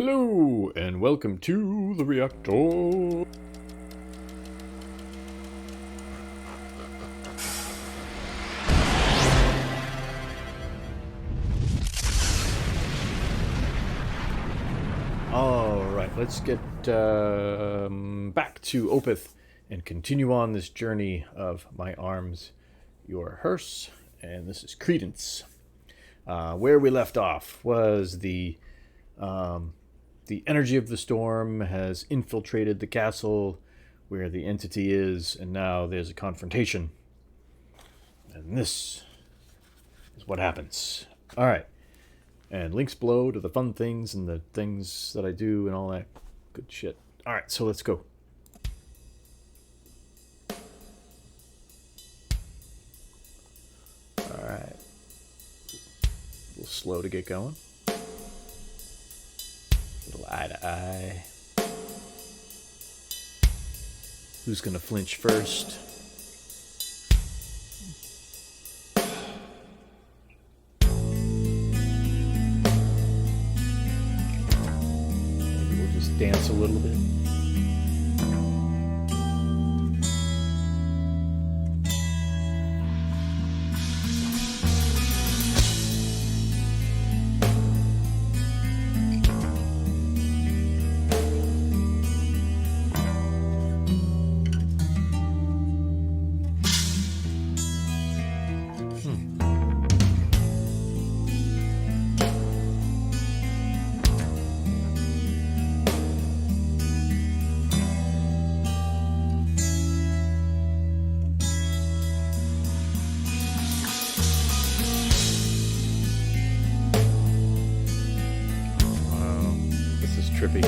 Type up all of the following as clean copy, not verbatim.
Hello, and welcome to the Reactor. Alright, let's get back to Opeth and continue on this journey of My Arms, Your Hearse, and this is Credence. Where we left off was the energy of the storm has infiltrated the castle where the entity is, and now there's a confrontation. And this is what happens. Alright. And links below to the fun things and the things that I do and all that good shit. Alright, so let's go. Alright. A little slow to get going. Little eye to eye. Who's gonna flinch first? Maybe we'll just dance a little bit. Trippy.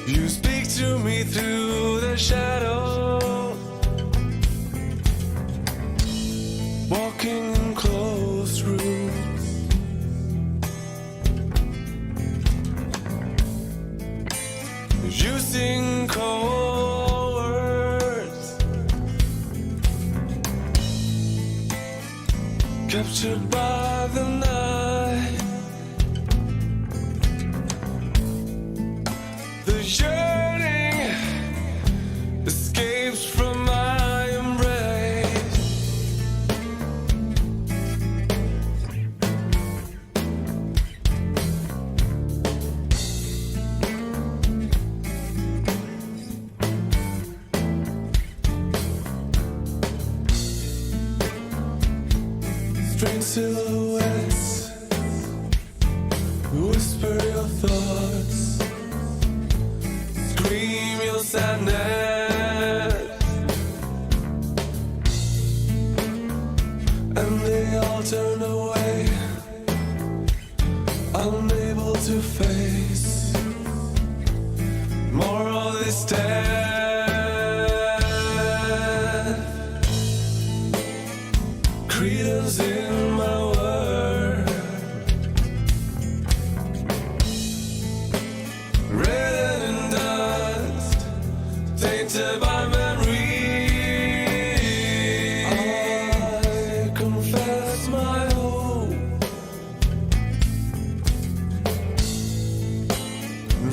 You speak to me through the shadows, walking in closed rooms. You sing cold words, captured by the night. The yearning escapes from my embrace. Strange silhouettes whisper your thoughts, scream your sadness, and they all turn away, unable to face more of this death. Credence in my word, red and dust, tainted by memory. I confess my hope,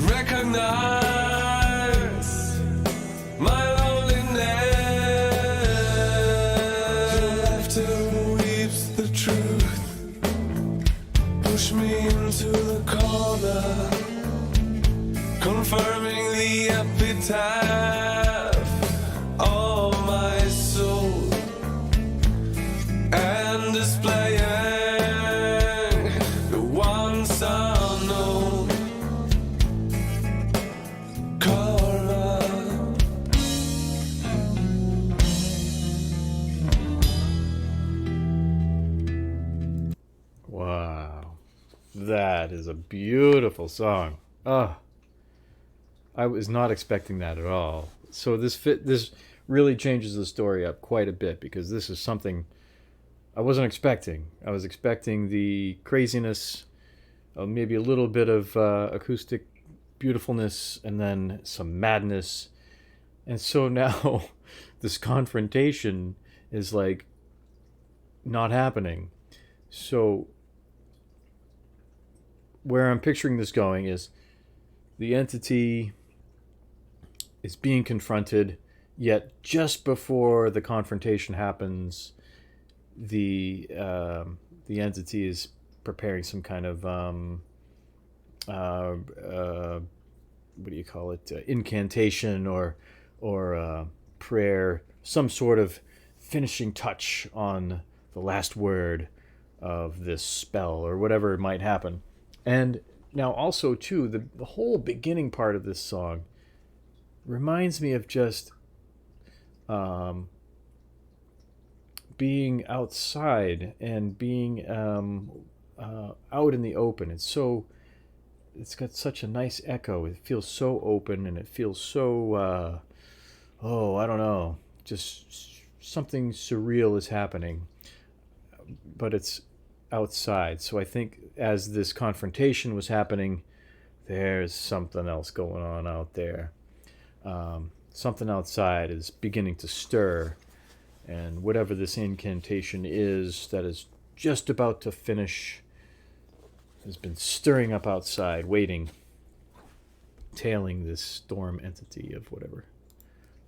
recognize my loneliness. Your laughter weeps the truth, push me into the corner, confirming the epitaph of my soul, and displaying the once unknown karma. Wow. That is a beautiful song. Ah. I was not expecting that at all. So this really changes the story up quite a bit, because this is something I wasn't expecting. I was expecting the craziness, maybe a little bit of acoustic beautifulness, and then some madness. And so now this confrontation is like not happening. So where I'm picturing this going is the entity is being confronted, yet just before the confrontation happens, the entity is preparing some kind of what do you call it, incantation or prayer, some sort of finishing touch on the last word of this spell or whatever might happen. And now also too, the whole beginning part of this song reminds me of just being outside and being out in the open. It's got such a nice echo. It feels so open, and it feels so I don't know, just something surreal is happening, but it's outside. So I think as this confrontation was happening, there's something else going on out there. Something outside is beginning to stir, and whatever this incantation is that is just about to finish has been stirring up outside, waiting, tailing this storm entity of whatever.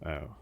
Oh.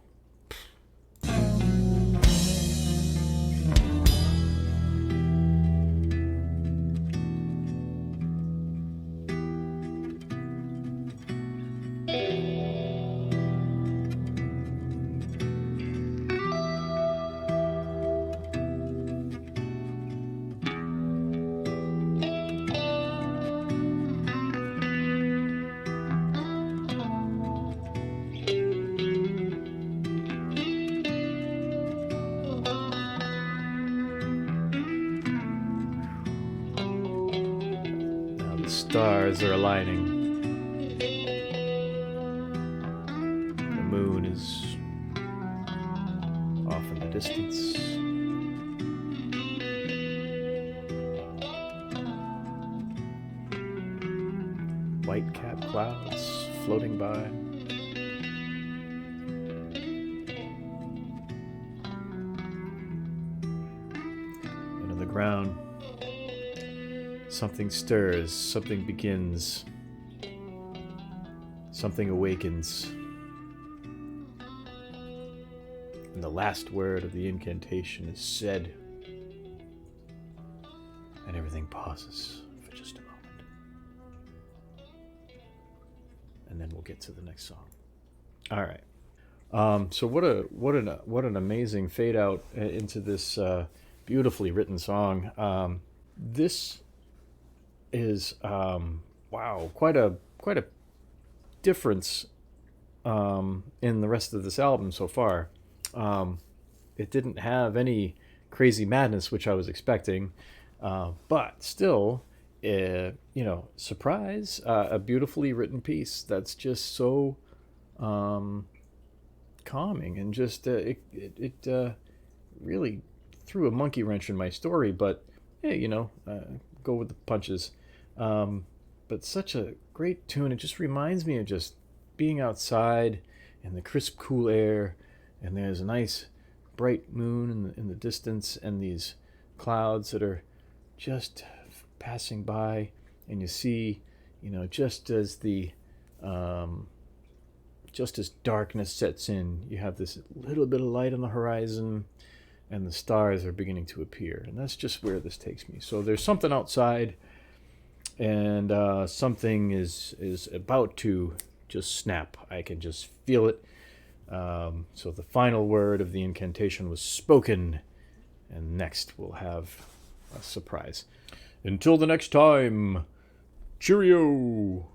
Stars are aligning. The moon is off in the distance. White cap clouds floating by. And on the ground, something stirs, something begins, something awakens. And the last word of the incantation is said, and everything pauses for just a moment. And then we'll get to the next song. All right. So what an amazing fade out into this beautifully written song. This is wow, quite a difference in the rest of this album so far. It didn't have any crazy madness, which I was expecting, but still, surprise, a beautifully written piece that's just so calming, and just it really threw a monkey wrench in my story, but hey, go with the punches. But such a great tune. It just reminds me of just being outside in the crisp, cool air, and there's a nice bright moon in the distance, and these clouds that are just passing by, and you see, just as darkness sets in, you have this little bit of light on the horizon, and the stars are beginning to appear, and that's just where this takes me. So there's something outside, and something is about to just snap. I can just feel it. So the final word of the incantation was spoken, and next we'll have a surprise. Until the next time, cheerio!